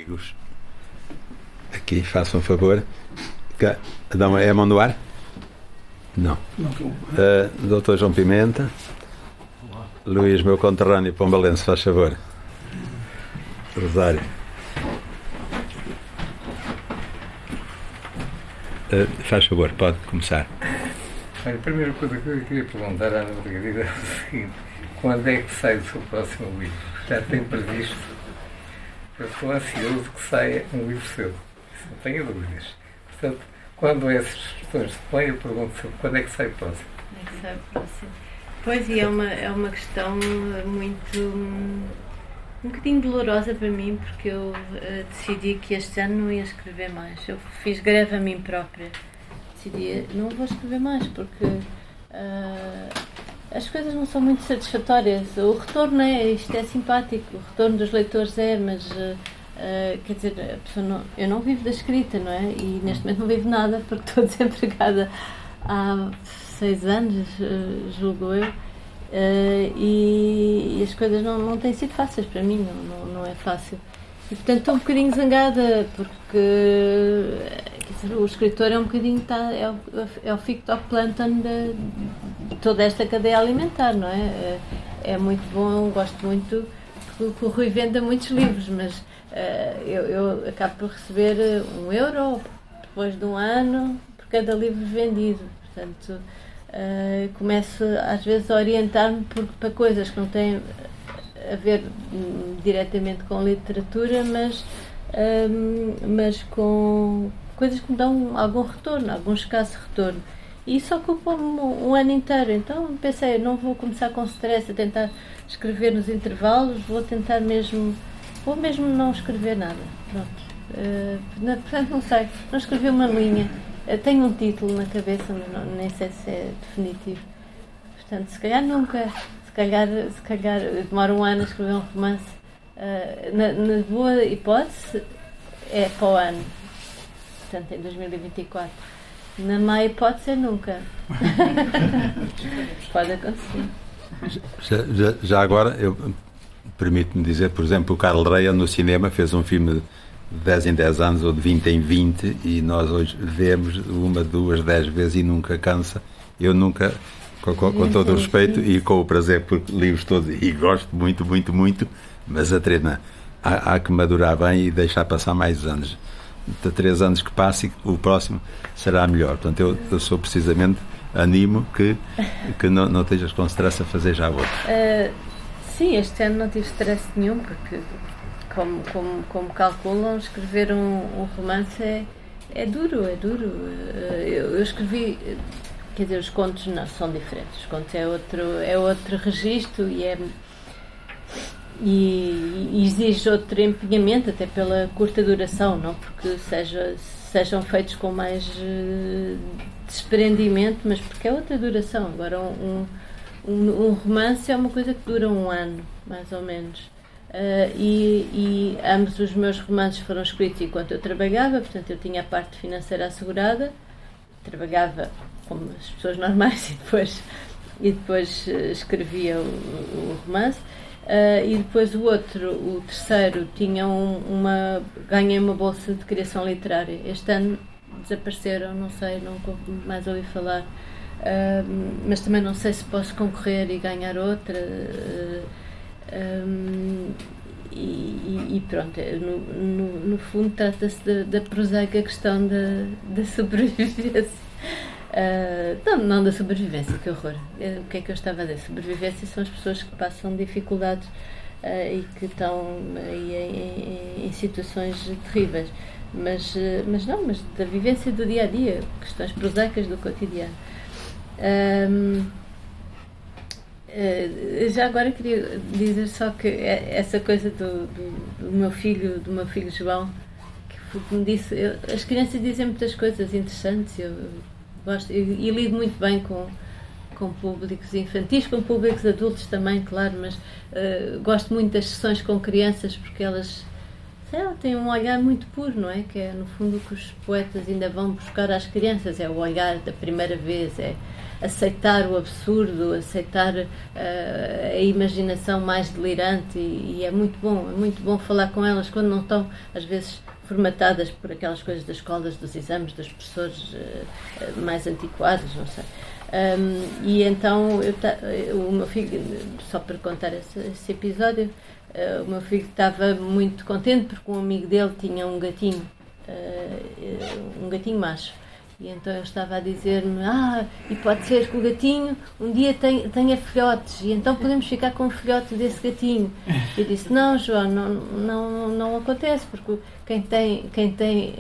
amigos. Aqui, façam um favor. É a mão no ar? Não. Doutor João Pimenta. Luís, meu conterrâneo pombalense, faz favor. Rosário. Faz favor, pode começar. A primeira coisa que eu queria perguntar à Ana Margarida é o seguinte: quando é que sai o seu próximo livro? Já tem previsto? Eu estou ansioso que saia um livro seu, isso não tenho dúvidas. Portanto, quando essas questões se põem, eu pergunto quando é que sai o próximo? Quando é que sai o próximo? Pois, e é uma questão muito, um bocadinho dolorosa para mim, porque eu decidi que este ano não ia escrever mais. Eu fiz greve a mim própria. Decidi, não vou escrever mais, porque as coisas não são muito satisfatórias. O retorno isto é simpático, o retorno dos leitores mas quer dizer, a pessoa eu não vivo da escrita, não é? E neste momento não vivo nada, porque estou desempregada há 6 anos, julgo eu, e as coisas não têm sido fáceis para mim, não é fácil. E portanto estou um bocadinho zangada, porque quer dizer, o escritor é um bocadinho, é o fitoplâncton de toda esta cadeia alimentar, não é? É muito bom, gosto muito, porque o Rui venda muitos livros, mas eu acabo por receber €1 depois de um ano por cada livro vendido. Portanto, começo às vezes a orientar-me para coisas que não têm a ver diretamente com literatura, mas com coisas que me dão algum retorno, algum escasso retorno. E isso ocupa-me um ano inteiro. Então pensei, não vou começar com stress a tentar escrever nos intervalos, vou mesmo não escrever nada. Pronto. Portanto, não sei, não escrevi uma linha. Tenho um título na cabeça, mas nem sei se é definitivo. Portanto, se calhar nunca. Se calhar demora um ano a escrever um romance. Na boa hipótese, é para o ano. Portanto, em 2024. Na má hipótese, é nunca. Pode acontecer. Já agora, permito-me dizer, por exemplo, o Carl Reia no cinema fez um filme de 10 em 10 anos ou de 20 em 20 e nós hoje vemos 1, 2, 10 vezes e nunca cansa. Eu nunca, com todo o respeito e com o prazer por livros todos, e gosto muito, muito, muito, mas a treina há que madurar bem e deixar passar mais anos. De 3 anos que passe, o próximo será melhor. Portanto, eu sou precisamente, animo que não estejas com stress a fazer já outro. Sim, este ano não tive stress nenhum, porque como calculam, escrever um romance é duro. Eu escrevi, quer dizer, os contos não são diferentes, os contos é outro registro e exige outro empenhamento, até pela curta duração, não porque sejam feitos com mais desprendimento, mas porque é outra duração. Agora um romance é uma coisa que dura um ano, mais ou menos. E ambos os meus romances foram escritos enquanto eu trabalhava, portanto eu tinha a parte financeira assegurada, trabalhava como as pessoas normais e depois escrevia o romance. E depois o terceiro, ganhei uma bolsa de criação literária. Este ano desapareceram, não sei, nunca mais ouvi falar, mas também não sei se posso concorrer e ganhar outra. E pronto, no fundo trata-se da prosaica questão da sobrevivência. Não da sobrevivência, que horror. O que é que eu estava a dizer? Sobrevivência são as pessoas que passam dificuldades e que estão aí em situações terríveis, mas da vivência do dia a dia, questões prosaicas do cotidiano. Já agora queria dizer só que essa coisa do meu filho João, que me disse, as crianças dizem muitas coisas interessantes, eu gosto, e lido muito bem com públicos infantis, com públicos adultos também, claro, mas gosto muito das sessões com crianças, porque elas têm um olhar muito puro, não é? Que é no fundo o que os poetas ainda vão buscar às crianças, é o olhar da primeira vez, aceitar o absurdo, aceitar a imaginação mais delirante, e é muito bom falar com elas quando não estão, às vezes, formatadas por aquelas coisas das escolas, dos exames, dos professores mais antiquados, não sei. E então o meu filho, só para contar esse episódio, o meu filho estava muito contente porque um amigo dele tinha um gatinho macho, e então ele estava a dizer-me: e pode ser que o gatinho um dia tenha filhotes, e então podemos ficar com o filhote desse gatinho. Eu disse: não, João, não acontece, porque quem tem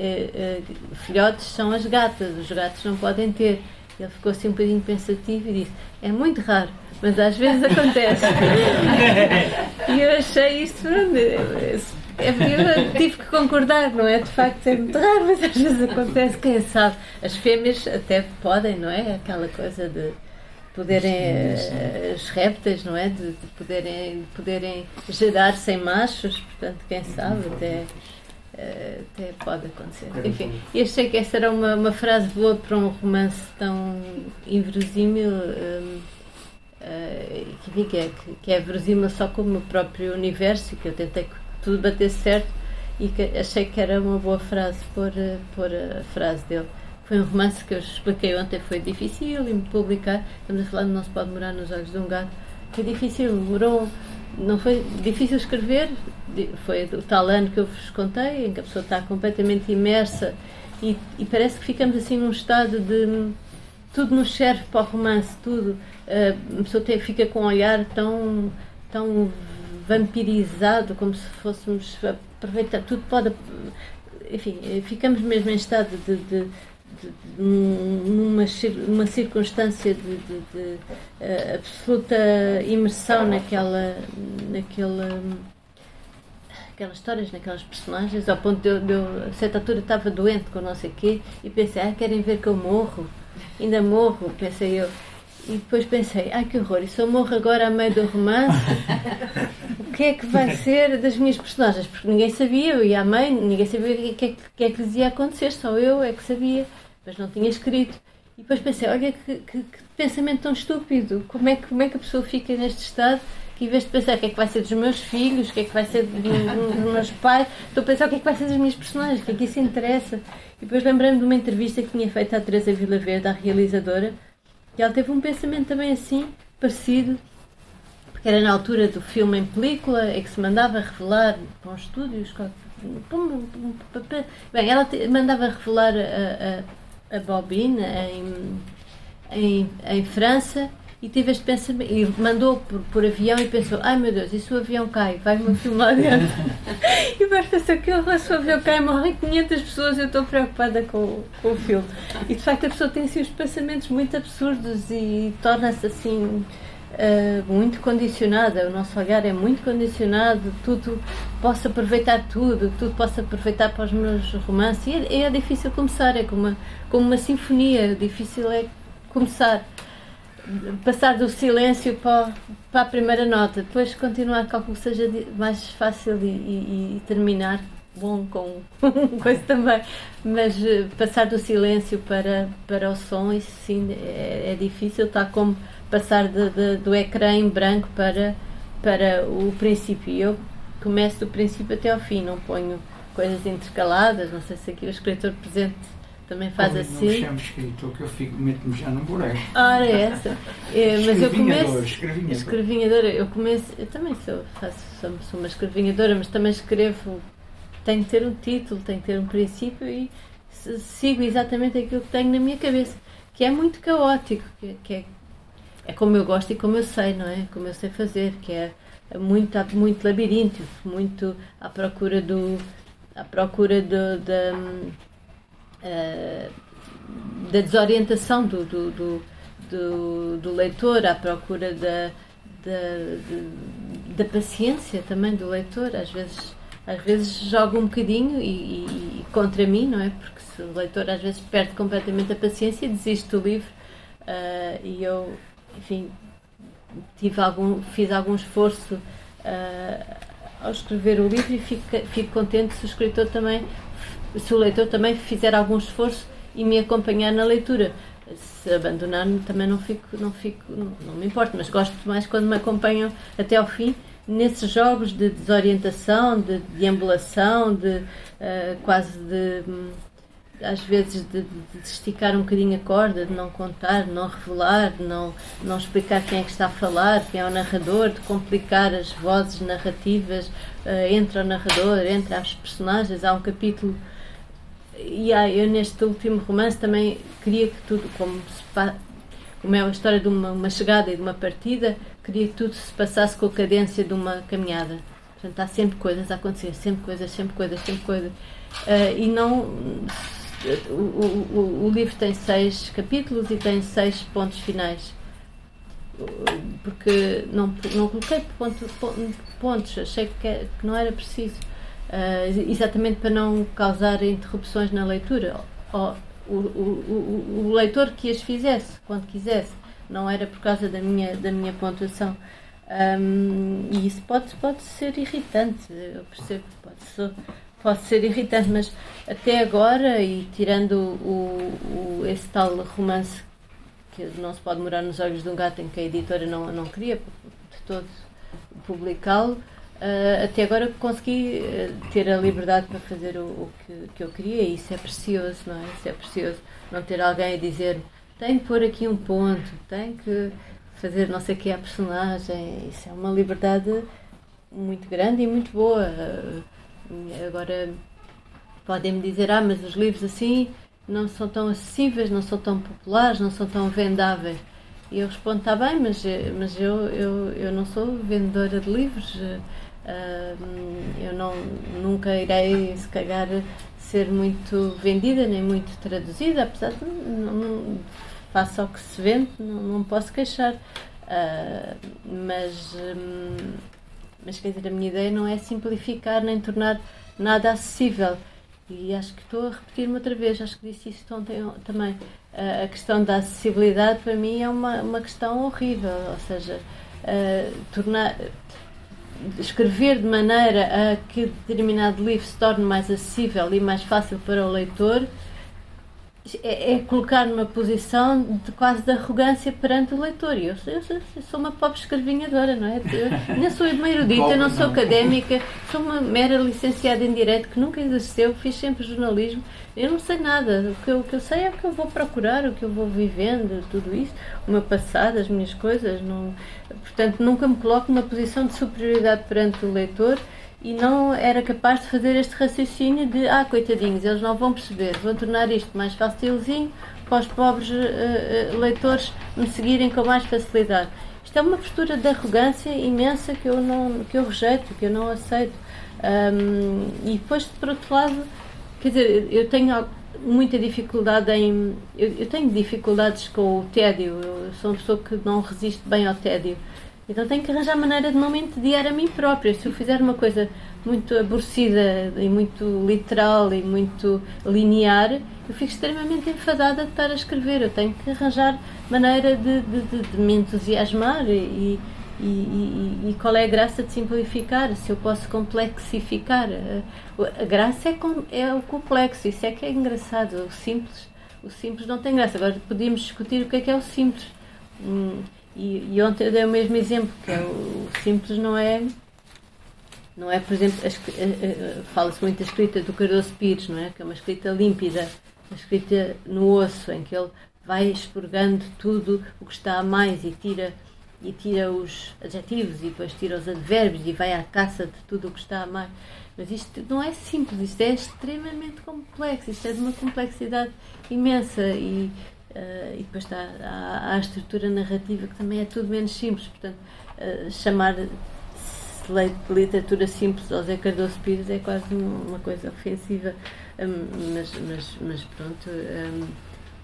filhotes são as gatas, os gatos não podem ter. Ele ficou assim um bocadinho pensativo e disse: é muito raro, mas às vezes acontece. E eu achei isso, eu tive que concordar, não é? De facto é muito raro, mas às vezes acontece, quem sabe. As fêmeas até podem, não é? Aquela coisa de poderem, os répteis, não é? De poderem gerar sem machos, portanto, quem sabe, até pode acontecer. Enfim, eu achei que essa era uma frase boa para um romance tão inverosímil, que é verosímil só como o próprio universo, que eu tentei que tudo batesse certo, e que achei que era uma boa frase pôr a frase dele. Foi um romance que eu expliquei ontem, foi difícil em publicar. Estamos a falar de Não se pode morar nos olhos de um gato. Foi difícil, não foi difícil escrever, foi o tal ano que eu vos contei, em que a pessoa está completamente imersa, e parece que ficamos assim num estado de tudo nos serve para o romance, tudo. A pessoa fica com um olhar tão vampirizado, como se fôssemos aproveitar, tudo pode, enfim, ficamos mesmo em estado numa circunstância de absoluta imersão naquelas histórias, naquelas personagens, ao ponto de eu a certa altura estava doente com não sei o quê, e pensei: querem ver que eu morro? Ainda morro, pensei eu. E depois pensei: que horror, e se eu morro agora a meio do romance, o que é que vai ser das minhas personagens? Porque ninguém sabia, eu ia à meio, ninguém sabia o que é que lhes ia acontecer, só eu é que sabia, mas não tinha escrito. E depois pensei: olha que pensamento tão estúpido, como é que a pessoa fica neste estado, que em vez de pensar o que é que vai ser dos meus filhos, o que é que vai ser dos meus pais, estou a pensar o que é que vai ser das minhas personagens, o que é que isso interessa. E depois lembrei-me de uma entrevista que tinha feito à Teresa Vilaverde, à realizadora, e ela teve um pensamento também assim, parecido, porque era na altura do filme em película, é que se mandava revelar para os estúdios. Bem, ela mandava revelar a bobina em França, e teve este pensamento, e mandou por avião, e pensou: meu Deus, e se o avião cai? Vai-me um filme lá dentro. E depois pensou: que horror, se o avião cai, morrem 500 pessoas, eu estou preocupada com o filme. E de facto a pessoa tem assim os pensamentos muito absurdos, e torna-se assim muito condicionada. O nosso olhar é muito condicionado, tudo posso aproveitar, tudo posso aproveitar para os meus romances, e é difícil começar, é como uma sinfonia, difícil é começar, passar do silêncio para a primeira nota, depois continuar, calculo que seja mais fácil, e terminar bom com coisa também, mas passar do silêncio para o som, isso sim é difícil, tal como passar do ecrã em branco para o princípio. E eu começo do princípio até ao fim, não ponho coisas intercaladas. Não sei se aqui o escritor presente também faz assim. Não chamo escritor, que eu meto-me já num buraco. Ora, é essa. Mas eu começo. Escrevinhadora. Eu também sou uma escrevinhadora, mas também escrevo. Tem que ter um título, tem que ter um princípio, e sigo exatamente aquilo que tenho na minha cabeça, que é muito caótico, que é como eu gosto e como eu sei, não é? Como eu sei fazer, que é muito labiríntico, muito à procura da desorientação do leitor, à procura da paciência também do leitor. Às vezes jogo um bocadinho e contra mim, não é? Porque se o leitor às vezes perde completamente a paciência, desiste do livro, e eu, enfim, fiz algum esforço ao escrever o livro, e fico contente se o leitor também fizer algum esforço e me acompanhar na leitura, Se abandonar-me também não me importa, mas gosto mais quando me acompanham até ao fim, nesses jogos de desorientação, de deambulação, quase de às vezes de esticar um bocadinho a corda, de não contar, de não revelar, de não explicar quem é que está a falar, quem é o narrador, de complicar as vozes narrativas entre o narrador, entre as personagens. Há um capítulo, e eu neste último romance também queria que tudo, como é a história de uma chegada e de uma partida, queria que tudo se passasse com a cadência de uma caminhada. Portanto, há sempre coisas a acontecer, sempre coisas. E não... O livro tem 6 capítulos e tem 6 pontos finais, porque não coloquei pontos, achei que não era preciso, exatamente para não causar interrupções na leitura. O leitor que as fizesse quando quisesse, não era por causa da minha pontuação. E isso pode ser irritante, eu percebo que pode ser irritante, mas até agora, e tirando esse tal romance que não se pode morar nos olhos de um gato, em que a editora não queria de todo publicá-lo, até agora consegui ter a liberdade para fazer o que eu queria, e isso é precioso, não é? Isso é precioso, não ter alguém a dizer tem que pôr aqui um ponto, tem que fazer não sei o que à personagem. Isso é uma liberdade muito grande e muito boa. Agora podem-me dizer, mas os livros assim não são tão acessíveis, não são tão populares, não são tão vendáveis. E eu respondo, está bem, mas eu não sou vendedora de livros, eu nunca irei, se calhar, ser muito vendida, nem muito traduzida, apesar de não faço ao que se vende, não posso queixar. Mas quer dizer, a minha ideia não é simplificar nem tornar nada acessível. E acho que estou a repetir-me outra vez, acho que disse isso ontem também. A questão da acessibilidade para mim é uma questão horrível, ou seja, escrever de maneira a que determinado livro se torne mais acessível e mais fácil para o leitor é colocar numa posição de quase de arrogância perante o leitor. E eu sou uma pobre escrevinhadora, não é? Eu nem sou uma erudita, eu não sou académica, sou uma mera licenciada em Direito que nunca exerceu, fiz sempre jornalismo, eu não sei nada. O que eu sei é o que eu vou procurar, o que eu vou vivendo, tudo isso, o meu passado, as minhas coisas. Portanto, nunca me coloco numa posição de superioridade perante o leitor. E não era capaz de fazer este raciocínio de coitadinhos, eles não vão perceber, vou tornar isto mais facilzinho para os pobres leitores me seguirem com mais facilidade. Isto é uma postura de arrogância imensa que eu rejeito, que eu não aceito. E depois, por outro lado, quer dizer, eu tenho muita dificuldade eu tenho dificuldades com o tédio, eu sou uma pessoa que não resiste bem ao tédio. Então tenho que arranjar maneira de não me entediar a mim própria. Se eu fizer uma coisa muito aborrecida e muito literal e muito linear, eu fico extremamente enfadada de estar a escrever. Eu tenho que arranjar maneira de me entusiasmar e qual é a graça de simplificar, se eu posso complexificar. A graça é o complexo, isso é que é engraçado. O simples não tem graça. Agora podíamos discutir o que é o simples. E ontem eu dei o mesmo exemplo, que é o simples não é, por exemplo, fala-se muito da escrita do Cardoso Pires, não é? Que é uma escrita límpida, uma escrita no osso, em que ele vai expurgando tudo o que está a mais e tira os adjetivos e depois tira os advérbios e vai à caça de tudo o que está a mais. Mas isto não é simples, isto é extremamente complexo, isto é de uma complexidade imensa e depois há a estrutura narrativa que também é tudo menos simples. Portanto, chamar de literatura simples ao Zé Cardoso Pires é quase uma coisa ofensiva, mas pronto,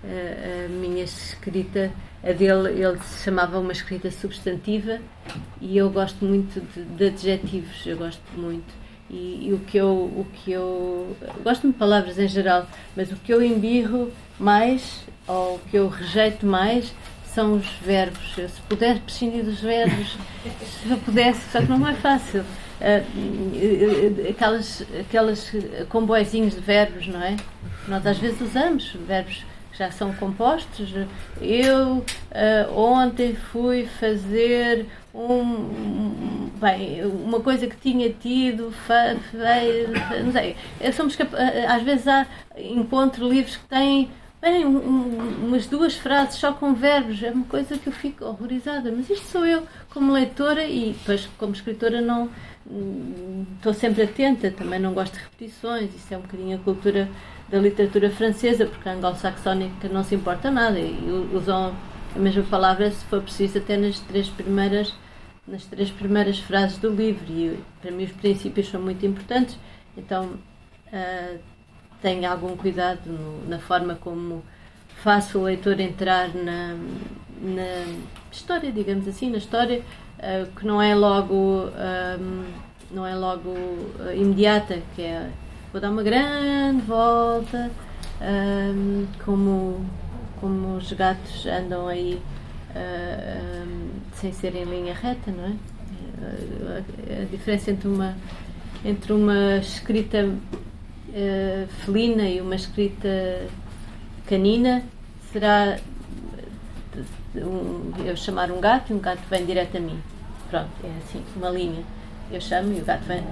a minha escrita, a dele, ele se chamava uma escrita substantiva e eu gosto muito de adjetivos, eu gosto muito. E o que eu gosto de palavras em geral, mas o que eu embirro mais ou o que eu rejeito mais são os verbos. Eu, se pudesse prescindir dos verbos, se eu pudesse, só que não é fácil. Aquelas comboizinhos de verbos, não é? Nós às vezes usamos verbos já são compostos. Eu ontem fui fazer uma coisa que tinha tido, não sei, às vezes encontro livros que têm umas 2 frases só com verbos, é uma coisa que eu fico horrorizada, mas isto sou eu como leitora e depois como escritora não estou sempre atenta, também não gosto de repetições, isso é um bocadinho a cultura da literatura francesa, porque a anglo-saxónica não se importa nada e usam a mesma palavra se for preciso até nas 3 primeiras frases do livro e para mim os princípios são muito importantes, então tenho algum cuidado na forma como faço o leitor entrar na história, digamos assim, na história que não é logo imediata, que é vou dar uma grande volta, como os gatos andam aí sem ser em linha reta, não é? A diferença entre uma escrita felina e uma escrita canina será eu chamar um gato e um gato vem direto a mim. Pronto, é assim, uma linha. Eu chamo e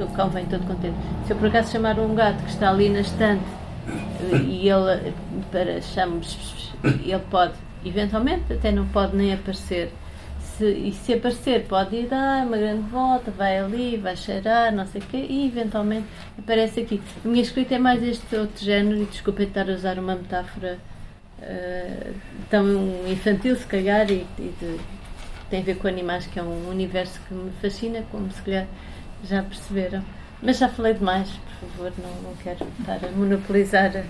o cão vem todo contente. Se eu por acaso chamar um gato que está ali na estante e ele pode, eventualmente, até não pode nem aparecer. Se aparecer, pode ir dar uma grande volta, vai ali, vai cheirar, não sei o quê, e eventualmente aparece aqui. A minha escrita é mais este outro género, e desculpem estar a usar uma metáfora tão infantil, se calhar, tem a ver com animais, que é um universo que me fascina, como se calhar já perceberam. Mas já falei demais, por favor, não quero estar a monopolizar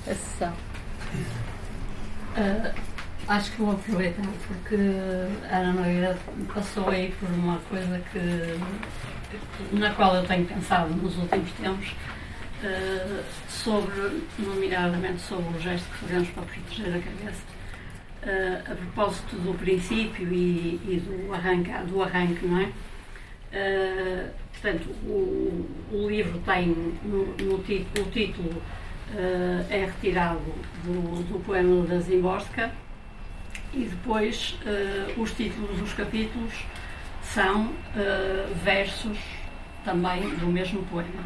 a sessão. Acho que vou aproveitar, porque a Ana Nogueira passou aí por uma coisa na qual eu tenho pensado nos últimos tempos, nomeadamente sobre o gesto que fazemos para proteger a cabeça, a propósito do princípio e do arranque, não é? Portanto, o livro tem o título é retirado do poema da Szymborska e depois os títulos dos capítulos são versos também do mesmo poema,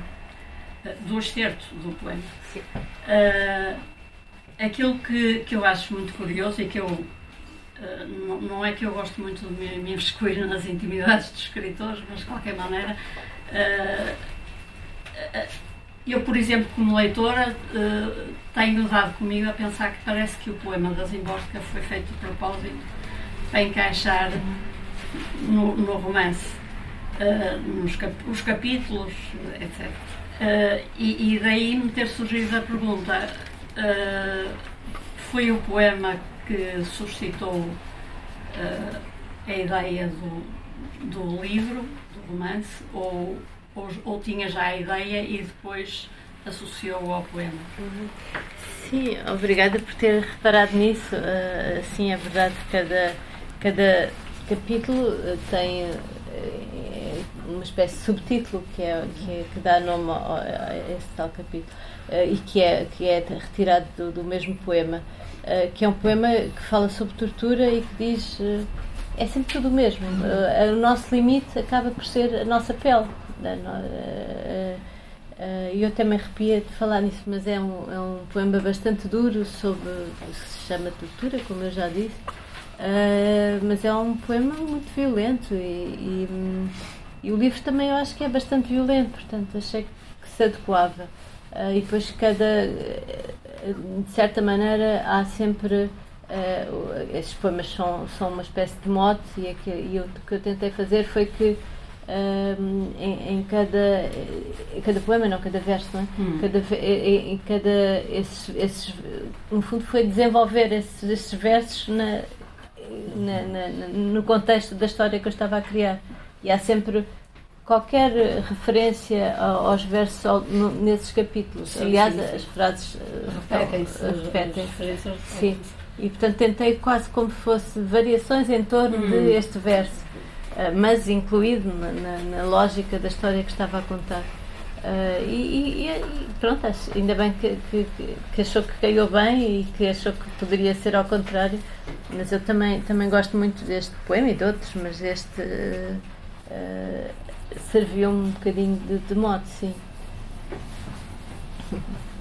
do excerto do poema. Aquilo que eu acho muito curioso e que eu não é que eu gosto muito de me imiscuir nas intimidades dos escritores, mas de qualquer maneira eu, por exemplo, como leitora, tenho dado comigo a pensar que parece que o poema da Szymborska foi feito de propósito para encaixar no romance, os capítulos, etc. E daí me ter surgido a pergunta, foi o poema que suscitou a ideia do livro, do romance, ou tinha já a ideia e depois associou ao poema? Sim, obrigada por ter reparado nisso. Sim, é verdade que cada capítulo tem uma espécie de subtítulo que dá nome a esse tal capítulo e que é retirado do mesmo poema, que é um poema que fala sobre tortura e que diz é sempre tudo o mesmo. O nosso limite acaba por ser a nossa pele. Eu até me arrepia de falar nisso, mas é um poema bastante duro sobre o que se chama tortura, como eu já disse, mas é um poema muito violento e o livro também eu acho que é bastante violento, portanto achei que se adequava. E depois de certa maneira há sempre esses poemas são uma espécie de mote e o que eu tentei fazer foi que em cada poema, não, cada verso, não é? No fundo foi desenvolver esses versos no contexto da história que eu estava a criar, e há sempre qualquer referência aos versos nesses capítulos. Sim, aliás, sim. As frases repetem-se. Sim. E portanto tentei quase como se fosse variações em torno deste verso, mas incluído na lógica da história que estava a contar. E pronto, ainda bem que achou que caiu bem e que achou que poderia ser ao contrário, mas eu também gosto muito deste poema e de outros, mas este serviu um bocadinho de mote, sim.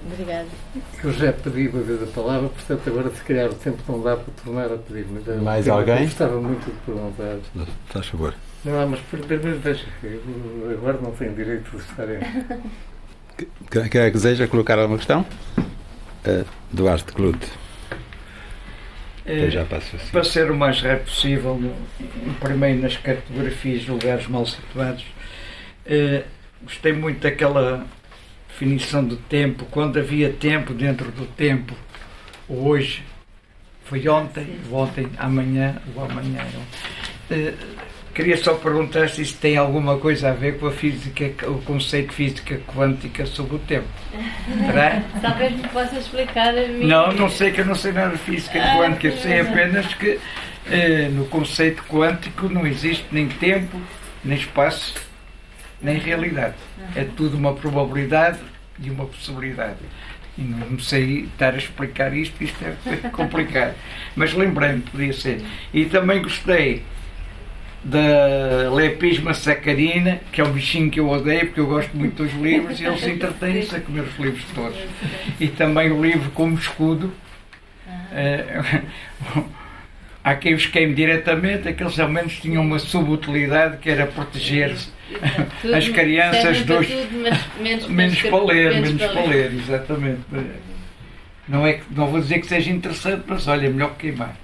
Obrigada. Eu já pedi uma vez a palavra, portanto agora se calhar o tempo não dá para tornar a pedir. Mas mais alguém? Eu gostava muito de perguntar. Faz favor. Não, mas veja, agora não tenho direito de estar em... Quem é que deseja colocar alguma questão? Duarte Clute. Já passo assim. Para ser o mais rápido possível, primeiro nas cartografias de lugares mal situados, gostei muito daquela definição do tempo, quando havia tempo dentro do tempo, o hoje foi ontem, o ontem, amanhã, o amanhã. Queria só perguntar se isso tem alguma coisa a ver com a física, o conceito de física quântica sobre o tempo. Terá? Talvez me possa explicar a mim. Não sei, que eu não sei nada de física quântica, eu sei apenas que no conceito quântico não existe nem tempo, nem espaço, nem realidade. É tudo uma probabilidade e uma possibilidade. E não sei estar a explicar isto é complicado. Mas lembrei-me, podia ser. E também gostei da Lepisma sacarina, que é um bichinho que eu odeio, porque eu gosto muito dos livros e eles entretêm-se a comer os livros todos. E também o livro como escudo. Há quem os queime diretamente, aqueles ao menos tinham uma subutilidade que era proteger as crianças dos... menos para ler, exatamente. Não vou dizer que seja interessante, mas olha, melhor que queimar.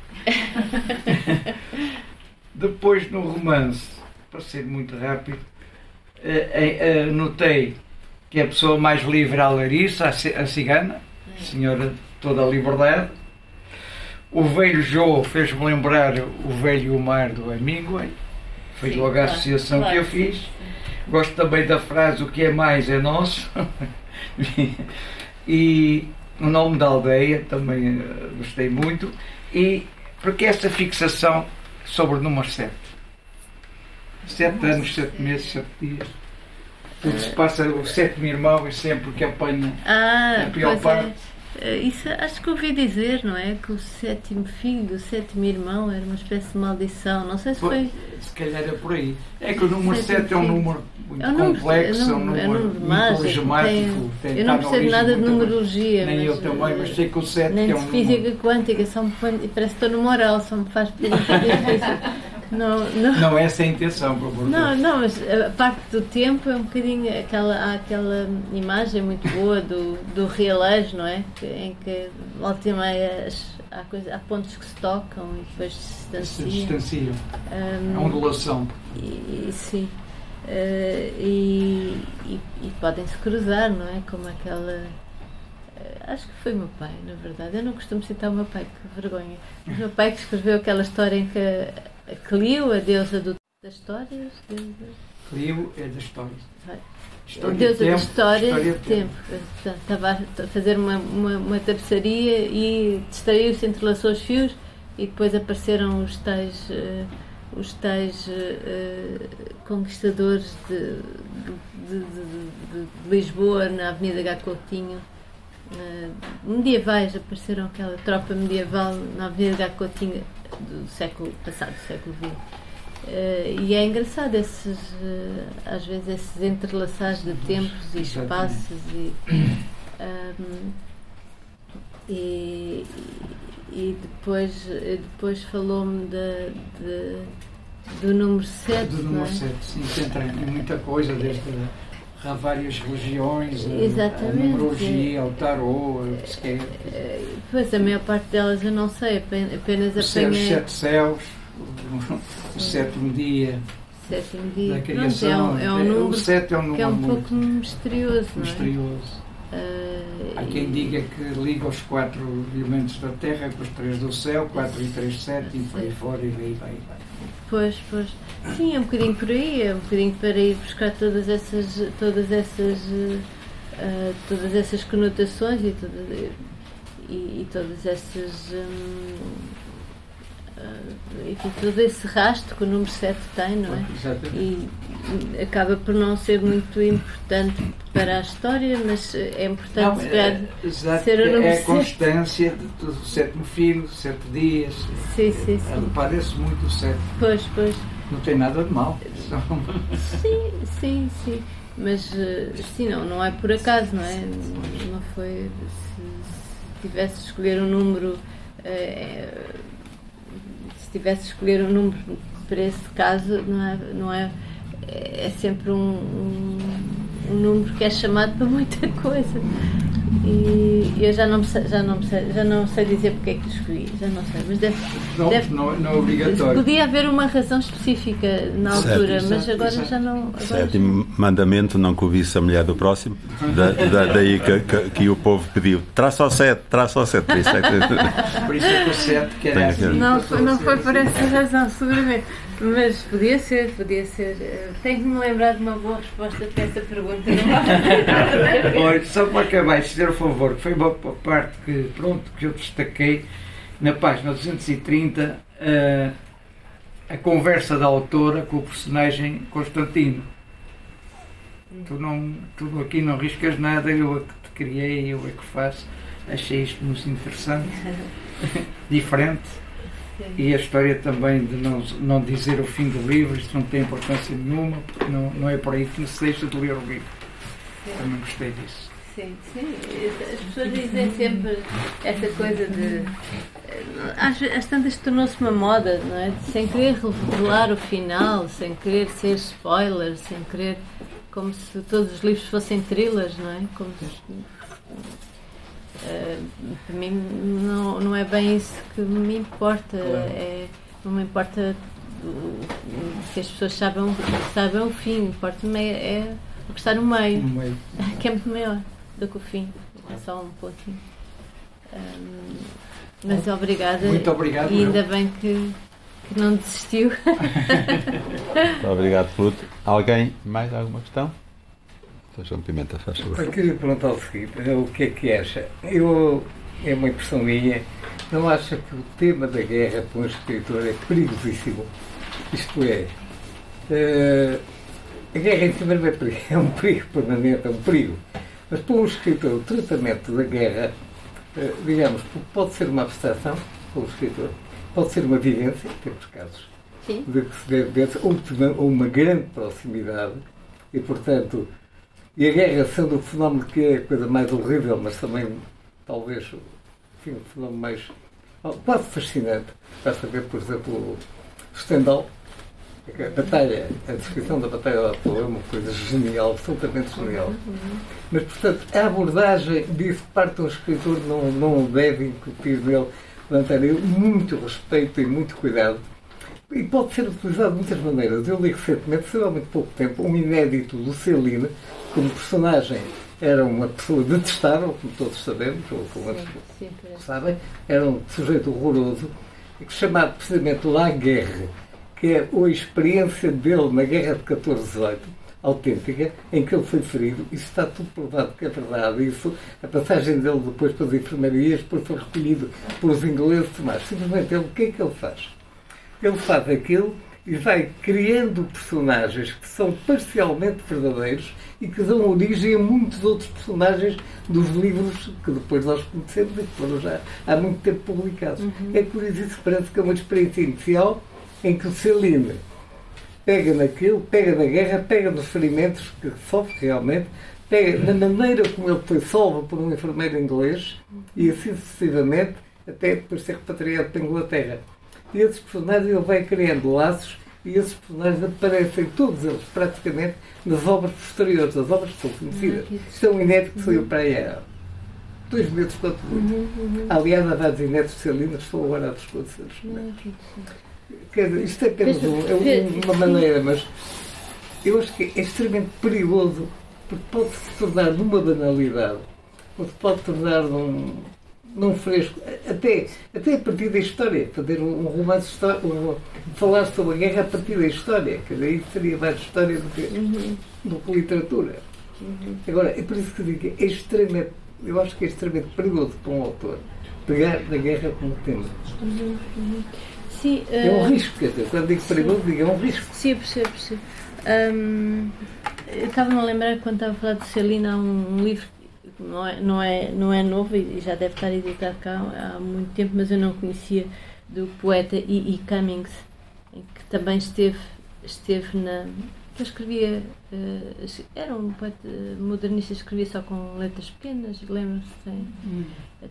Depois no romance, para ser muito rápido, notei que a pessoa mais livre é a Larissa, a cigana, senhora de toda a liberdade. O velho João fez-me lembrar o velho Omar do Hemingway, foi logo a associação que eu fiz. Gosto também da frase, o que é mais é nosso. E o nome da aldeia também gostei muito. E porque essa fixação sobre o número 7. 7 anos, 7 meses, 7 dias. Tudo se passa, o sétimo irmão é sempre que apanha a pior parte. Isso acho que ouvi dizer, não é? Que o sétimo filho, o sétimo irmão era uma espécie de maldição. Não sei se foi. Se calhar é por aí. É que o número 7 é um número muito complexo, é um número muito enigmático. Eu não percebo nada de numerologia. Nem eu também, mas sei que o 7 nem é um de física número... quântica, parece que estou no moral, só me faz pedir difícil. Não é essa a intenção, por favor. Não, mas a parte do tempo é um bocadinho aquela imagem muito boa do realejo, não é? Em que volta e meia há pontos que se tocam e depois se distanciam. A ondulação. Sim. E podem se cruzar, não é? Como aquela. Acho que foi meu pai, na verdade. Eu não costumo citar o meu pai, que vergonha. Mas meu pai que escreveu aquela história em que a Clio, a deusa das histórias. Clio é das histórias. A deusa das histórias de tempo. Portanto, estava a fazer uma tapeçaria e distraiu-se, entrelaçou os fios e depois apareceram os tais conquistadores de Lisboa, na Avenida H. Coutinho. Medievais, apareceram aquela tropa medieval na Avenida H. Coutinho do século passado, do século XX. E é engraçado às vezes esses entrelaçares de tempos e espaços e depois falou-me do número 7. Do número 7, sim, que entra em muita coisa, desde há várias religiões, a numerologia, o tarô, a psique. Pois, a maior parte delas eu não sei, apenas apanhei... Os 7 céus, o sétimo dia da criação. Pronto, é um número, o 7 é um número que é um muito pouco misterioso, não é? Misterioso. Há quem diga que liga os 4 elementos da Terra com os 3 do céu, 4 e 3, 7, e por aí fora, e aí vai. Pois. Sim, é um bocadinho por aí, é um bocadinho para ir buscar todas essas conotações e todas essas enfim, todo esse rastro que o número 7 tem, não é? Exatamente. E acaba por não ser muito importante para a história, mas é importante Exato, ser o número é a 7. constância do 7º filho, 7 dias. Sim, sim, sim. Parece muito o 7. Pois. Não tem nada de mal. Sim. Mas sim, não é por acaso, não é? Não foi. Se tivesse de escolher um número. Se tivesse de escolher um número para esse caso, não é sempre um número que é chamado para muita coisa. E eu já não sei dizer porque é que escolhi, já não sei, mas não é obrigatório. Podia haver uma razão específica na altura, mas agora já não. Sétimo mandamento, não cobiça a mulher do próximo. Daí que o povo pediu, traça ao 7. Por isso é que o 7 quer assim. Não foi por essa razão, seguramente. Mas podia ser. Tenho que me lembrar de uma boa resposta para essa pergunta. Olha, só para acabar, se fizer o favor, que foi uma parte que eu destaquei na página 230, a conversa da autora com o personagem Constantino. Tu aqui não riscas nada, eu é que te criei, eu é que faço. Achei isto muito interessante, diferente. E a história também de não dizer o fim do livro, isto não tem importância nenhuma, porque não é por aí que se deixa de ler o livro. Também gostei disso. Sim. As pessoas dizem sempre essa coisa de. Às tantas tornou-se uma moda, não é? Sem querer revelar o final, sem querer ser spoiler, sem querer. Como se todos os livros fossem thrillers, não é? Como se. Para mim não é bem isso que me importa. Não me importa que as pessoas saibam o fim, importa-me é o que está no meio, que é muito maior do que o fim, é só um pouquinho. Mas obrigada. Muito obrigado. E ainda bem que não desistiu. Muito obrigado, Pluto. Alguém mais alguma questão? João Pimenta, faz favor. Eu queria perguntar o seguinte, o que acha? É uma impressão minha, não acha que o tema da guerra para um escritor é perigosíssimo? Isto a guerra em si mesmo é um perigo permanente, é um perigo. Mas para um escritor, o tratamento da guerra, digamos, pode ser uma abstração para o escritor, pode ser uma vivência, temos casos de que se deve ou uma grande proximidade, e portanto. E a guerra, sendo o fenómeno que é a coisa mais horrível, mas também, talvez, enfim, o fenómeno mais quase fascinante. Basta ver, por exemplo, o Stendhal, a descrição da Batalha de Waterloo é uma coisa genial, absolutamente genial. Mas, portanto, a abordagem disso parte de um escritor não deve incutir nele, levantar muito respeito e muito cuidado. E pode ser utilizado de muitas maneiras. Eu li recentemente, há muito pouco tempo, um inédito do Céline, como personagem era uma pessoa detestável, como todos sabemos, ou como sabem, era um sujeito horroroso, chamado precisamente La Guerre, que é a experiência dele na Guerra de 14-18, autêntica, em que ele foi ferido. Isso está tudo provado que é verdade. Isso, a passagem dele depois para as enfermarias, depois foi recolhido por os ingleses, mas simplesmente ele, o que é que ele faz? Ele faz aquilo e vai criando personagens que são parcialmente verdadeiros e que dão origem a muitos outros personagens dos livros que depois nós conhecemos e que foram já há muito tempo publicados. É por isso parece que é uma experiência inicial em que o Céline pega naquilo, pega na guerra, pega nos ferimentos que sofre realmente, pega na maneira como ele foi salvo por um enfermeiro inglês e assim sucessivamente até depois ser repatriado para a Inglaterra. E esses personagens ele vai criando laços e esses personagens aparecem todos eles praticamente nas obras posteriores, as obras que são conhecidas. Isto é um inédito que saiu para aí há 2 meses, quanto muito. Aliás, há vários inéditos de Celina que estão agora a desconhecer. Quer dizer, isto é apenas uma maneira, mas eu acho que é extremamente perigoso porque pode se tornar numa banalidade, ou se pode tornar num fresco, até a partir da história, fazer um romance histórico, falar sobre a guerra a partir da história, que daí seria mais história do que literatura. Agora, é por isso que eu digo que eu acho que é extremamente perigoso para um autor pegar na guerra como tema. Sim, é um risco, quer dizer, quando digo perigoso, digo é um risco. Sim, percebo. Eu estava-me a lembrar quando estava a falar de Celina, há um livro que não é novo e já deve estar editado cá há muito tempo, mas eu não conhecia, do poeta E. Cummings, em que também esteve na... que eu escrevia, era um poeta modernista, escrevia só com letras pequenas, lembro-se,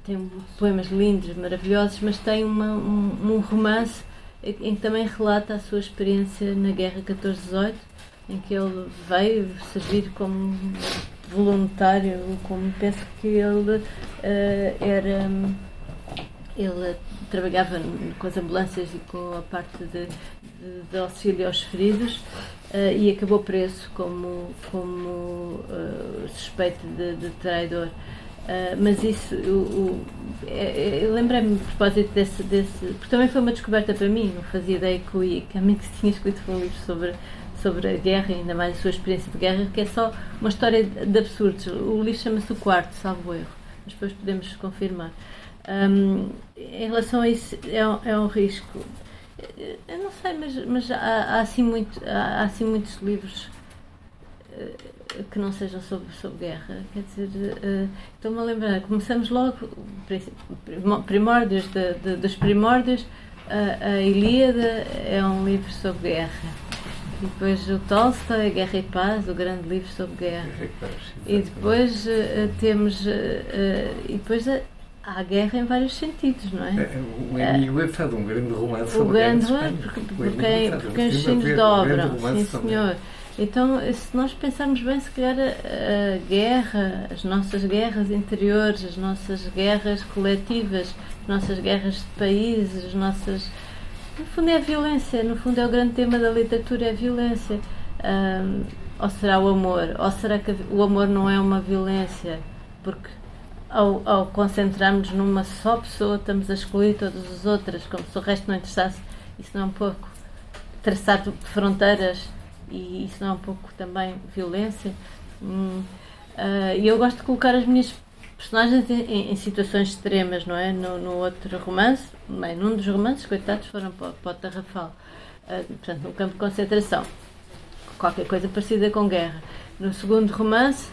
tem poemas lindos, maravilhosos, mas tem um romance em que também relata a sua experiência na Guerra 14-18, em que ele veio servir como voluntário, como penso que ele ele trabalhava com as ambulâncias e com a parte de auxílio aos feridos, e acabou preso como suspeito de traidor. Mas isso, eu lembrei-me a propósito desse, porque também foi uma descoberta para mim, não fazia ideia que o I. Cummings tinha escrito um livro sobre a guerra, ainda mais a sua experiência de guerra, que é só uma história de absurdos. O livro chama-se O Quarto, salvo erro, mas depois podemos confirmar. Em relação a isso, é um risco. Eu não sei, mas há assim muitos livros que não sejam sobre guerra. Quer dizer, estou-me a lembrar, começamos logo, primórdios dos primórdios, a Ilíada é um livro sobre guerra. E depois o Tolstói, A Guerra e Paz, o grande livro sobre guerra. E depois há guerra em vários sentidos, não é? O Hemingway faz um grande romance sobre a guerra. Porque os sinos dobram, sim senhor. Então, se nós pensarmos bem, se calhar a guerra, as nossas guerras interiores, as nossas guerras coletivas, as nossas guerras de países, as nossas... No fundo é a violência, no fundo é o grande tema da literatura, é a violência. Ou será o amor? Ou será que o amor não é uma violência? Porque ao concentrarmos numa só pessoa, estamos a excluir todas as outras, como se o resto não interessasse. Isso não é um pouco traçar fronteiras, e isso não é um pouco também violência? E eu gosto de colocar as minhas personagens em situações extremas, não é? No outro romance, bem, num dos romances, coitados, foram para o Tarrafal, portanto, no campo de concentração, qualquer coisa parecida com guerra. No segundo romance,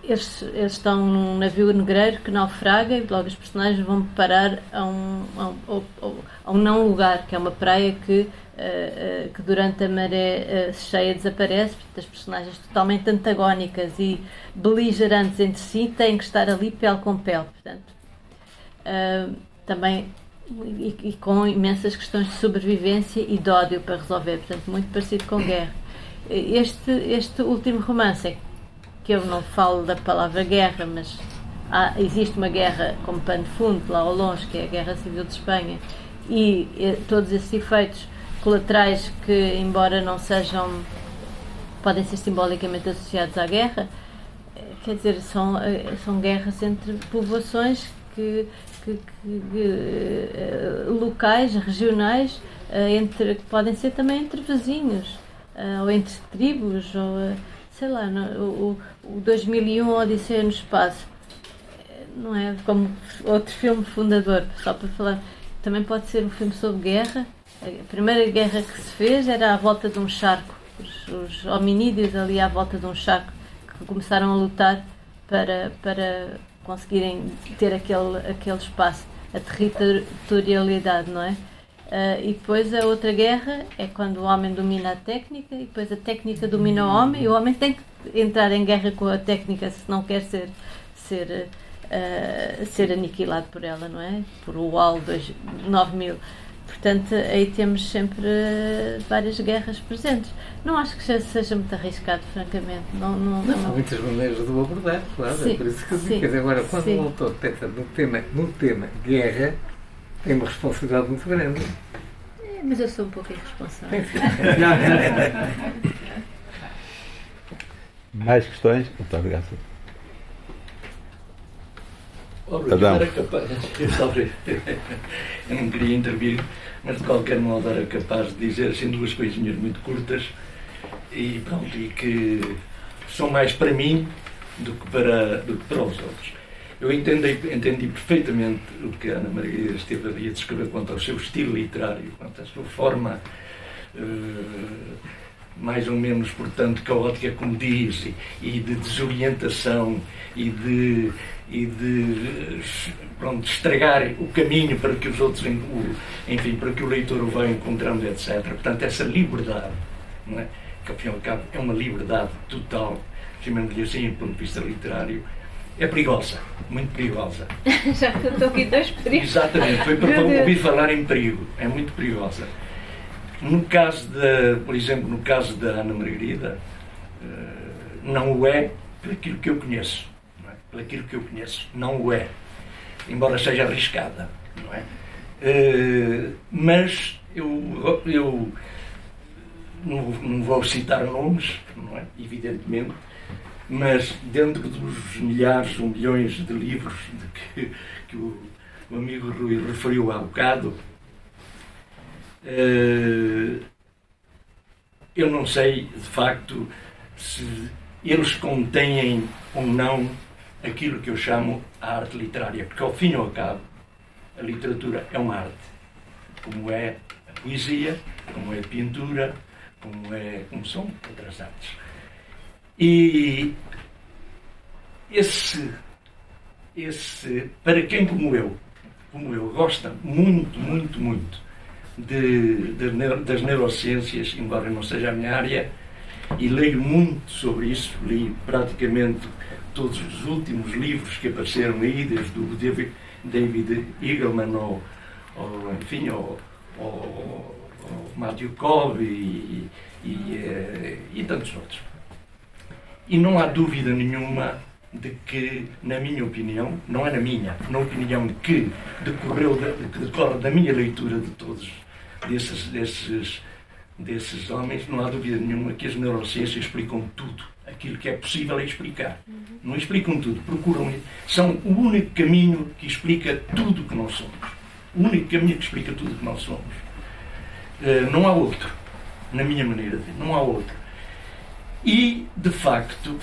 eles estão num navio negreiro que naufraga e logo os personagens vão parar a um não lugar, que é uma praia que durante a maré cheia desaparece. Portanto, as personagens totalmente antagónicas e beligerantes entre si têm que estar ali pele com pele. Portanto, também e com imensas questões de sobrevivência e de ódio para resolver, portanto, muito parecido com guerra. Este último romance, que eu não falo da palavra guerra, mas existe uma guerra como pano de fundo lá ao longe, que é a Guerra Civil de Espanha, e todos esses efeitos colaterais que, embora não sejam, podem ser simbolicamente associados à guerra, quer dizer, são guerras entre povoações locais, regionais, que podem ser também entre vizinhos, ou entre tribos, ou sei lá, o 2001 Odisseia no Espaço, não é como outro filme fundador, só para falar, também pode ser um filme sobre guerra. A primeira guerra que se fez era à volta de um charco, os hominídeos ali à volta de um charco, que começaram a lutar para conseguirem ter aquele espaço, a territorialidade, não é? E depois a outra guerra é quando o homem domina a técnica, e depois a técnica domina o homem, e o homem tem que entrar em guerra com a técnica se não quer ser aniquilado por ela, não é? Por o UAL 9000. Portanto, aí temos sempre várias guerras presentes. Não acho que seja muito arriscado, francamente. Não. Há muitas maneiras de o abordar, claro. Sim, é por isso que eu digo. Agora, quando o autor pensa no tema guerra, tem uma responsabilidade muito grande. Mas eu sou um pouco irresponsável. Mais questões? Muito obrigado. Adão. Eu não queria intervir, mas de qualquer modo era capaz de dizer assim duas coisinhas muito curtas e pronto, e que são mais para mim do que para os outros. Eu entendi perfeitamente o que a Ana Margarida esteve ali a descrever quanto ao seu estilo literário, quanto à sua forma mais ou menos, portanto, caótica, como diz, e de desorientação e de pronto, estragar o caminho para que os outros, enfim, para que o leitor o vá encontrando, etc. Portanto, essa liberdade, não é? Que ao fim e ao cabo é uma liberdade total, chamando-lhe assim, do ponto de vista literário, é perigosa, muito perigosa. Já que eu estou aqui dois perigos. Exatamente, foi para ouvir falar em perigo, é muito perigosa. No caso por exemplo, no caso da Ana Margarida, não o é por aquilo que eu conheço. Por aquilo que eu conheço, não o é. Embora seja arriscada, não é? Mas eu não vou citar nomes, não é? Evidentemente, mas dentro dos milhares ou milhões de livros que o amigo Rui referiu há bocado, eu não sei de facto se eles contêm ou não aquilo que eu chamo a arte literária, porque ao fim e ao cabo a literatura é uma arte, como é a poesia, como é a pintura, como são outras artes. E esse para quem como eu gosta muito das neurociências, embora não seja a minha área, e leio muito sobre isso, li praticamente todos os últimos livros que apareceram aí, desde o David Eagleman ou Matthew Cobb e tantos outros. E não há dúvida nenhuma de que, na minha opinião, não é na opinião que decorre da minha leitura de todos desses homens, não há dúvida nenhuma que as neurociências explicam tudo aquilo que é possível explicar. Não explicam tudo, são o único caminho que explica tudo o que nós somos. O único caminho que explica tudo o que nós somos. Não há outro, na minha maneira de ver, não há outro. E, de facto,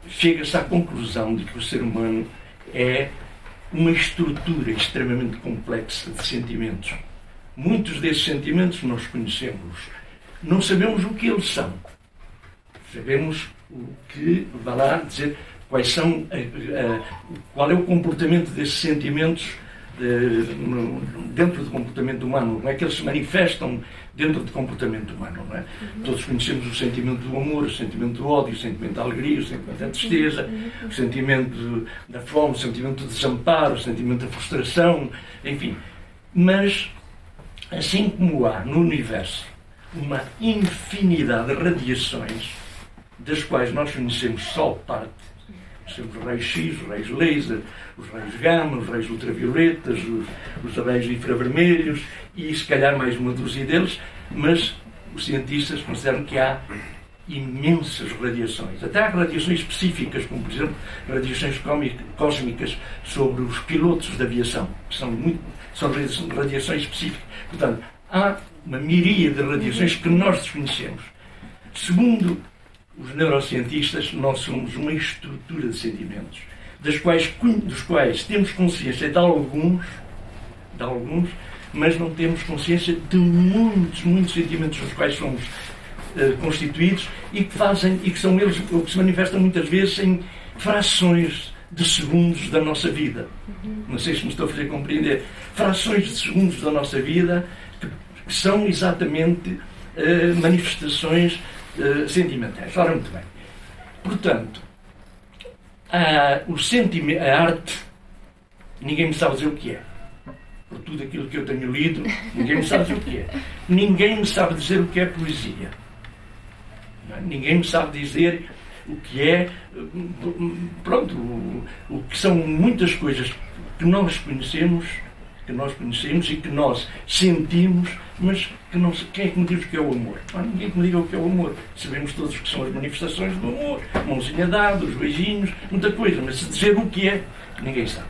chega-se à conclusão de que o ser humano é uma estrutura extremamente complexa de sentimentos. Muitos desses sentimentos nós conhecemos. Não sabemos o que eles são. Sabemos o que, vai lá dizer, qual é o comportamento desses sentimentos dentro do comportamento humano, como é que eles se manifestam dentro do comportamento humano, não é? Todos conhecemos o sentimento do amor, o sentimento do ódio, o sentimento da alegria, o sentimento da tristeza, o sentimento da fome, o sentimento do desamparo, o sentimento da frustração, enfim. Mas, assim como há no universo uma infinidade de radiações, das quais nós conhecemos só parte, conhecemos os raios X, os raios laser, os raios gama, os raios ultravioletas, os raios infravermelhos e se calhar mais uma dúzia deles, mas os cientistas consideram que há imensas radiações. Até há radiações específicas, como por exemplo radiações cósmicas sobre os pilotos de aviação, que são radiações específicas. Portanto, há uma miríade de radiações que nós desconhecemos. Segundo os neurocientistas, nós somos uma estrutura de sentimentos, dos quais temos consciência de alguns, mas não temos consciência de muitos sentimentos dos quais somos constituídos e que são eles o que se manifestam muitas vezes em frações de segundos da nossa vida. Não sei se me estou a fazer compreender. Frações de segundos da nossa vida que são exatamente manifestações sentimentais. Ora, muito bem. Portanto, a arte, ninguém me sabe dizer o que é. Por tudo aquilo que eu tenho lido, ninguém me sabe dizer o que é. Ninguém me sabe dizer o que é poesia. Ninguém me sabe dizer o que é, pronto, o que são muitas coisas que nós conhecemos e que nós sentimos, mas que não, quem é que me diz o que é o amor? Ninguém que me diga o que é o amor. Sabemos todos o que são as manifestações do amor, mãozinha dada, os beijinhos, muita coisa, mas se dizer o que é, ninguém sabe.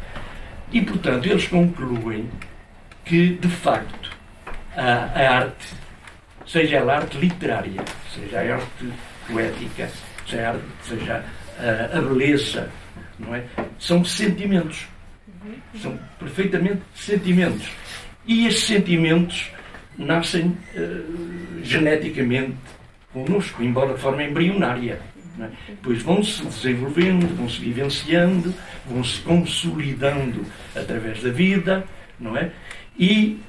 E, portanto, eles concluem que, de facto, a arte, seja a arte literária, seja a arte poética, seja a beleza, não é? São sentimentos. São perfeitamente sentimentos. E esses sentimentos nascem geneticamente connosco, embora de forma embrionária. Não é? Depois vão-se desenvolvendo, vão-se vivenciando, vão-se consolidando através da vida, não é? E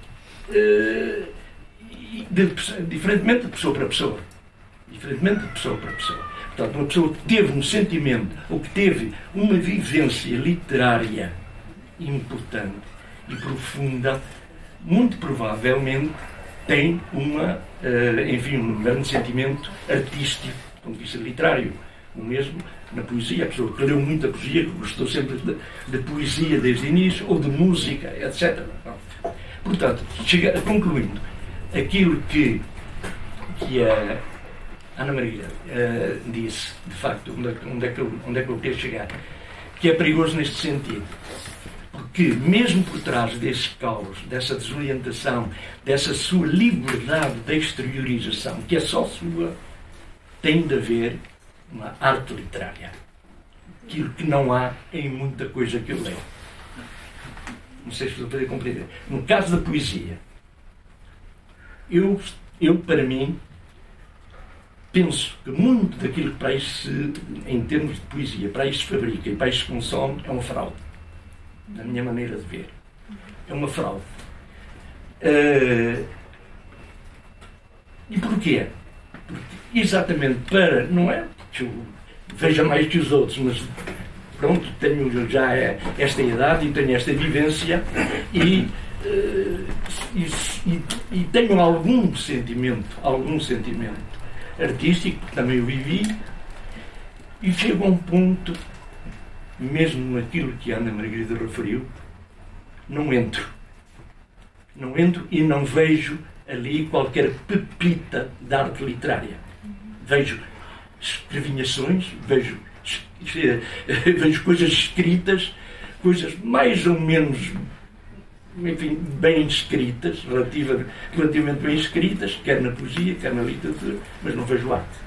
diferentemente de pessoa para pessoa. Diferentemente de pessoa para pessoa. Portanto, uma pessoa que teve um sentimento ou que teve uma vivência literária importante e profunda, muito provavelmente tem um grande sentimento artístico do ponto de vista literário. O mesmo na poesia. A pessoa que leu muita poesia, que gostou sempre de poesia desde o início, ou de música, etc. Portanto, concluindo, aquilo que a Ana Maria disse, de facto, onde é que eu quero chegar, que é perigoso neste sentido. Porque mesmo por trás desse caos, dessa desorientação, dessa sua liberdade de exteriorização, que é só sua, tem de haver uma arte literária. Aquilo que não há em muita coisa que eu leio. Não sei se estou a poder compreender. No caso da poesia, eu para mim, penso que muito daquilo que para isso, em termos de poesia, para isso se fabrica e para isso se consome, é uma fraude. Na minha maneira de ver. É uma fraude. E porquê? Porque exatamente para... Não é porque eu veja mais que os outros, mas pronto, tenho já esta idade e tenho esta vivência e tenho algum sentimento artístico, porque também o vivi, e chego a um ponto, mesmo naquilo que a Ana Margarida referiu, não entro e não vejo ali qualquer pepita de arte literária. Vejo escrevinhações, vejo coisas escritas, coisas mais ou menos, enfim, bem escritas, relativamente bem escritas, quer na poesia, quer na literatura, mas não vejo arte.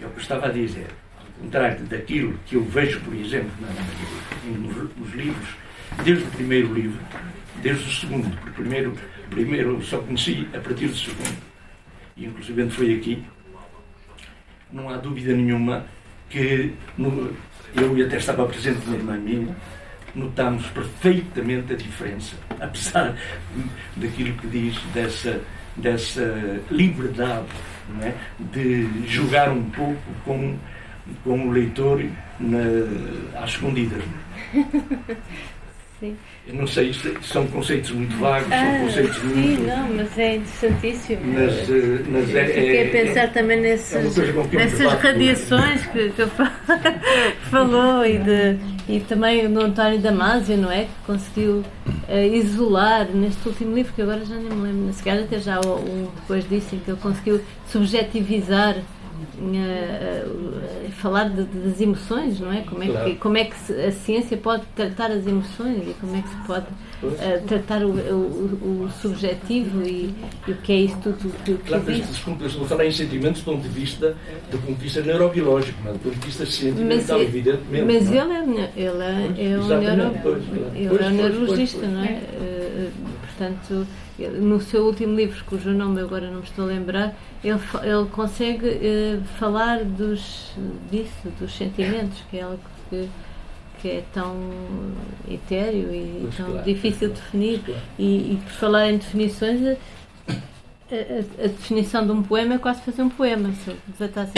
É o que eu estava a dizer. Ao contrário daquilo que eu vejo, por exemplo, nos livros, desde o primeiro livro, desde o segundo, porque o primeiro só conheci a partir do segundo, e inclusive foi aqui, não há dúvida nenhuma que eu até estava presente na irmã minha, notámos perfeitamente a diferença, apesar daquilo que diz dessa liberdade, não é? De jogar um pouco com o leitor às escondidas. Sim. Eu não sei, são conceitos muito vagos, são conceitos sim, muito... não, mas é interessantíssimo. Mas fiquei a pensar também nessas radiações que falou e também no António Damasio, não é? Que conseguiu isolar neste último livro, que agora já nem me lembro, se calhar até já depois disso, em que ele conseguiu subjetivizar, falar das emoções, não é? Como é que a ciência pode tratar as emoções e como é que se pode tratar o subjetivo e o que é isso tudo que existe. Desculpa, eu estou a falar em sentimentos do ponto de vista neurobiológico, não, do ponto de vista sentimental, evidentemente. Mas ele é um neurologista, não é? Portanto, no seu último livro, cujo nome eu agora não me estou a lembrar, ele consegue falar dos sentimentos, que é algo que é tão etéreo e tão difícil de definir. E por falar em definições, a definição de um poema é quase fazer um poema. Se eu desatasse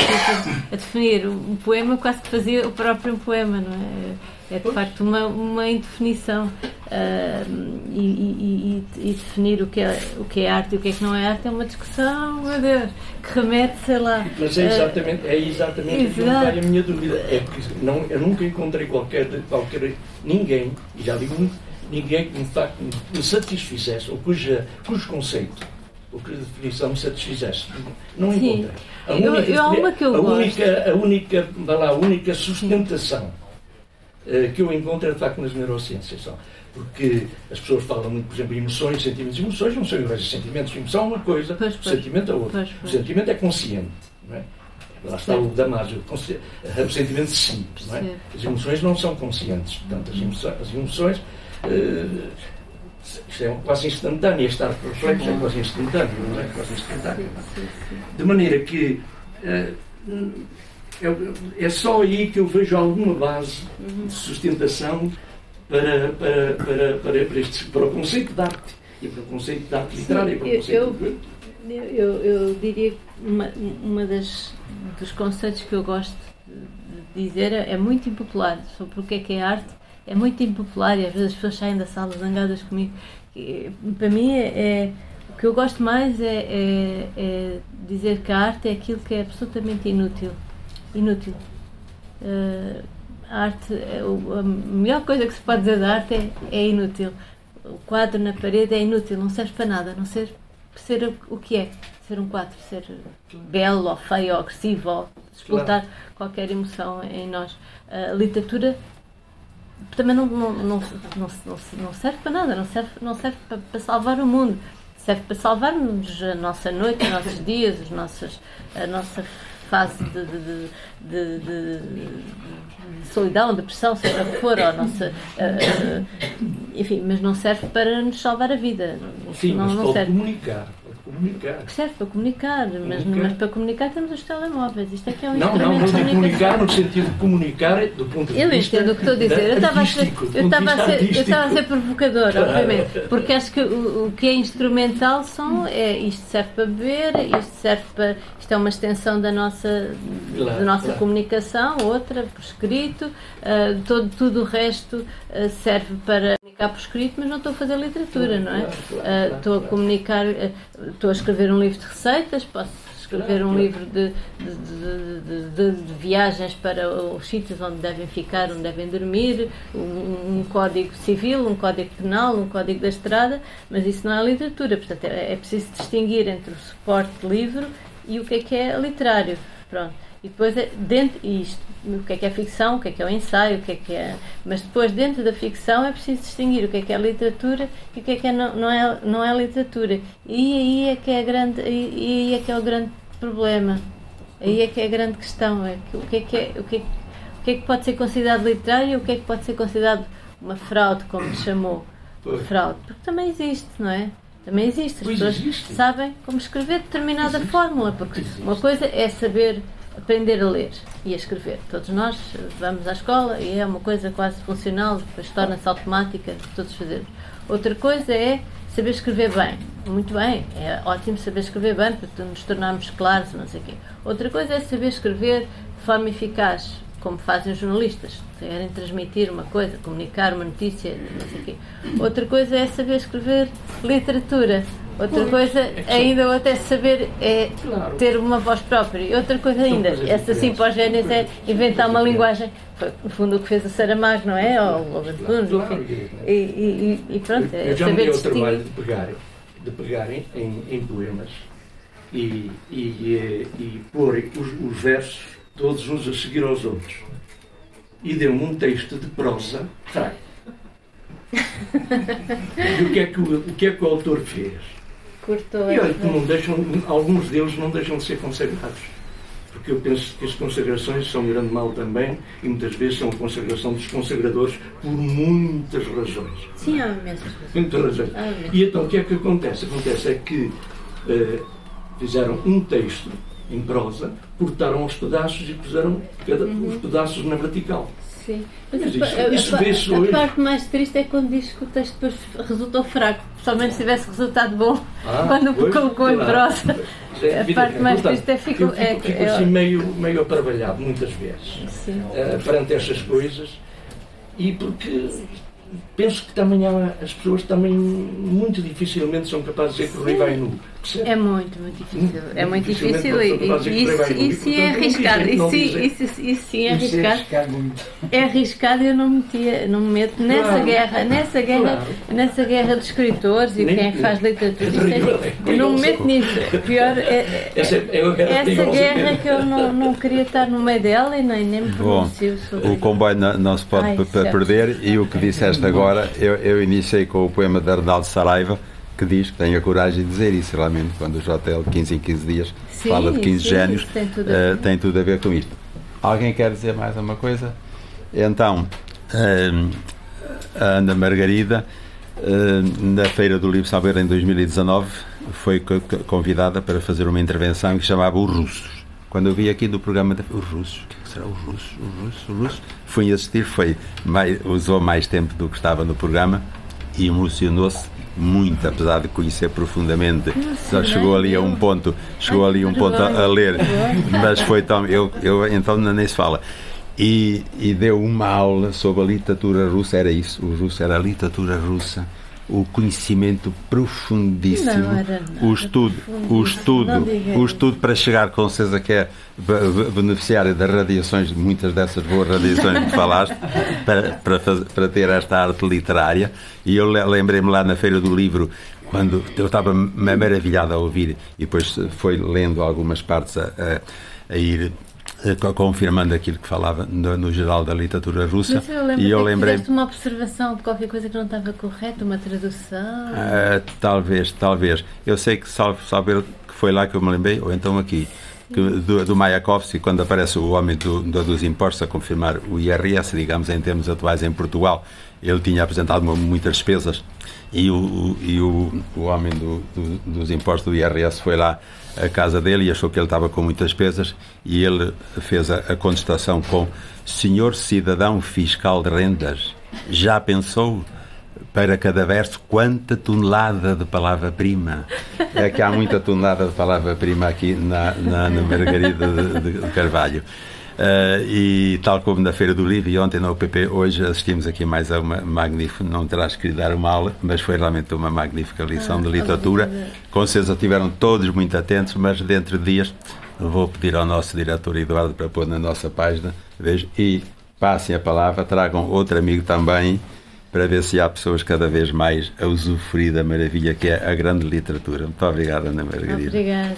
a definir um poema, quase que fazia o próprio poema, não é? É de facto uma indefinição. E definir o que é arte e o que não é arte é uma discussão, meu Deus, que remete, sei lá. Mas é exatamente que não vai a minha dúvida. É que eu nunca encontrei qualquer ninguém, e já digo ninguém que de facto me satisfizesse, ou cujo conceito, ou cuja definição me satisfizesse. Não encontrei. A única sustentação que eu encontro é de facto nas neurociências. Porque as pessoas falam muito, por exemplo, em emoções, sentimentos. Emoções não são iguais a sentimentos. Emoção é uma coisa, o sentimento é outra. O sentimento é consciente. Não é? Lá está o Damásio, o sentimento simples, não é? As emoções não são conscientes, portanto, as emoções isto é quase instantâneo, este arco reflexo é quase instantâneo, não é? Quase instantâneo. De maneira que é só aí que eu vejo alguma base de sustentação para o conceito de arte e para o conceito de arte literária. Para o conceito eu diria que dos conceitos que eu gosto de dizer é muito impopular sobre o que é arte, é muito impopular e às vezes as pessoas saem da sala zangadas comigo. Para mim o que eu gosto mais é dizer que a arte é aquilo que é absolutamente inútil. A arte, a melhor coisa que se pode dizer da arte é inútil. O quadro na parede é inútil, não serve para nada, a não ser o que é. Ser um quadro, ser belo ou feio ou agressivo ou explotar qualquer emoção em nós. A literatura também não serve para nada, não serve para salvar o mundo. Serve para salvar-nos a nossa noite, os nossos dias, a nossa fase de solidão, depressão, seja o que for, ou a nossa, enfim, mas não serve para nos salvar a vida. Sim, não, mas não pode serve. comunicar. Serve para comunicar, mas para comunicar temos os telemóveis. Isto é que é um não instrumento de comunicar no sentido de comunicar do ponto de eu vista entendo o que estou a dizer. Eu estava a ser provocador, obviamente, porque acho que o que é instrumental isto serve para beber, isto é uma extensão da nossa comunicação, outra por escrito, tudo o resto serve para comunicar por escrito, mas não estou a fazer literatura, não é? Estou a comunicar, estou a escrever um livro de receitas, posso escrever um livro de viagens para os sítios onde devem ficar, onde devem dormir, um código civil, um código penal, um código da estrada, mas isso não é literatura. Portanto, é preciso distinguir entre o suporte de livro e o que é literário. Pronto. E depois, o que é ficção, o que é o ensaio, mas depois, dentro da ficção, é preciso distinguir o que é literatura e o que não é literatura. E aí é que é o grande problema. Aí é que é a grande questão. O que é que pode ser considerado literário e o que é que pode ser considerado uma fraude, como se chamou. Fraude. Porque também existe, não é? Também existe. As pessoas sabem como escrever determinada fórmula. Porque uma coisa é saber aprender a ler e a escrever. Todos nós vamos à escola e é uma coisa quase funcional, depois torna-se automática, todos fazemos. Outra coisa é saber escrever bem. Muito bem, é ótimo saber escrever bem para nos tornarmos claros, não sei o quê. Outra coisa é saber escrever de forma eficaz, como fazem os jornalistas, querem transmitir uma coisa, comunicar uma notícia, não sei o quê. Outra coisa é saber escrever literatura. Outra coisa ainda até saber ter uma voz própria. E outra coisa ainda, essa simpogénese é inventar uma linguagem. Foi no fundo o que fez o Saramago, não é? Ou o Logan Tunes, enfim. E pronto, eu já me dei o trabalho de pegar em poemas e pôr os versos todos uns a seguir aos outros. E deu-me um texto de prosa fraco. E o que é que o autor fez? E olha, alguns deles não deixam de ser consagrados. Porque eu penso que as consagrações são um grande mal também e muitas vezes são a consagração dos consagradores por muitas razões. Sim, há imensas razões. Muitas razões. E então o que é que acontece? Acontece é que fizeram um texto em prosa, cortaram aos pedaços e puseram os pedaços na vertical. Sim. A parte mais triste é quando diz que o texto depois resultou fraco. Principalmente se tivesse resultado bom quando colocou em prosa. A parte mais triste é fico assim meio atrabalhado muitas vezes perante estas coisas, e porque penso que também as pessoas também muito dificilmente são capazes de dizer que o rei vai nu. É muito difícil. É muito difícil e isso é arriscado. Isso sim é arriscado. É arriscado e eu não me meto nessa guerra de escritores e quem é que faz literatura. Eu não me meto nisso. Pior essa guerra que eu não queria estar no meio dela e nem me pronuncio sobre o comboio não se pode perder. E o que disseste agora, eu iniciei com o poema de Arnaldo Saraiva, que diz que tem a coragem de dizer isso, realmente, quando o JL 15 em 15 dias Sim, fala de 15 sim, génios, tem tudo a ver. com isto. Alguém quer dizer mais uma coisa? Então, a Ana Margarida, na Feira do Livro Salveiro em 2019, foi convidada para fazer uma intervenção que se chamava Os Russos. Quando eu vi aqui no programa os russos, o que será os russos? Fui assistir, usou mais tempo do que estava no programa e emocionou-se muito, apesar de conhecer profundamente. Só chegou ali a um ponto a ler, mas foi tão, eu então nem se fala. E deu uma aula sobre a literatura russa, era isso, o russo era a literatura russa, o conhecimento profundíssimo, o estudo para chegar com certeza que é beneficiário das radiações, muitas dessas boas radiações que falaste, para ter esta arte literária. E eu lembrei-me lá na Feira do Livro, quando eu estava maravilhado a ouvir, e depois foi lendo algumas partes a ir confirmando aquilo que falava no geral da literatura russa. Mas eu lembrei uma observação de qualquer coisa que não estava correta, uma tradução. Talvez. Eu sei que saber que foi lá que eu me lembrei, ou então aqui, do Mayakovsky, quando aparece o homem dos impostos a confirmar o IRS, digamos, em termos atuais em Portugal, ele tinha apresentado muitas despesas e o homem dos impostos do IRS foi lá à casa dele e achou que ele estava com muitas despesas e ele fez a contestação com: senhor cidadão fiscal de rendas, já pensou para cada verso quanta tonelada de palavra-prima? É que há muita tonelada de palavra-prima aqui na Ana Margarida de Carvalho. E tal como na Feira do Livro e ontem na UPP, hoje assistimos aqui mais a uma magnífica, não terás querido dar uma aula, mas foi realmente uma magnífica lição de literatura. Com certeza estiveram todos muito atentos, mas dentro de dias vou pedir ao nosso diretor Eduardo para pôr na nossa página, vejo, e passem a palavra, tragam outro amigo também, para ver se há pessoas cada vez mais a usufruir da maravilha que é a grande literatura. Muito obrigado, Ana Margarida. Obrigada.